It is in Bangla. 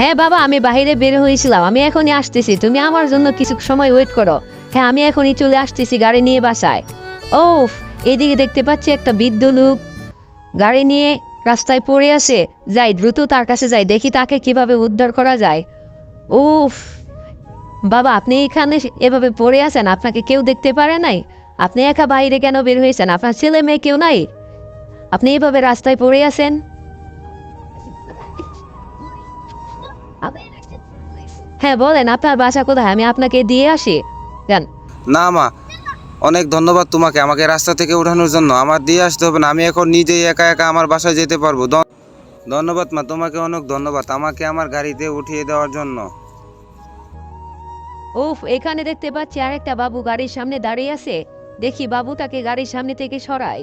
হ্যাঁ বাবা, আমি বাইরে বের হয়েছিলাম, আমি এখনই আসতেছি, তুমি আমার জন্য কিছু সময় ওয়েট করো। হ্যাঁ, আমি এখনই চলে আসতেছি গাড়ি নিয়ে বাসায়। ওফ, এদিকে দেখতে পাচ্ছি একটা বৃদ্ধ লোক গাড়ি নিয়ে রাস্তায় পড়ে আছে। যাই, দ্রুত তার কাছে যাই, দেখি তাকে কিভাবে উদ্ধার করা যায়। উফ, বাবা আপনি এখানে এভাবে পড়ে আছেন, আপনাকে কেউ দেখতে পারে নাই? আপনি একা বাইরে কেন বের হয়েছেন? আপনার ছেলে মেয়ে কেউ নাই? আপনি এভাবে রাস্তায় পড়ে আছেন? হ্যাঁ বলেন, আপনার বাসা কোথায়, আমি আপনাকে দিয়ে আসি। যান। না মা, অনেক ধন্যবাদ তোমাকে আমাকে রাস্তা থেকে ওঠানোর জন্য। আমার দিয়ে আসতে হবে না, আমি এখন নিজেই একা একা আমার বাসায় যেতে পারবো। ধন্যবাদ মা, তোমাকে অনেক ধন্যবাদ আমাকে আমার গাড়িতে উঠিয়ে দেওয়ার জন্য। উফ, এখানে দেখতে পাচ্ছি আরেকটা বাবু গাড়ির সামনে দাঁড়িয়ে আছে। দেখি বাবু তাকে গাড়ির সামনে থেকে সরাই।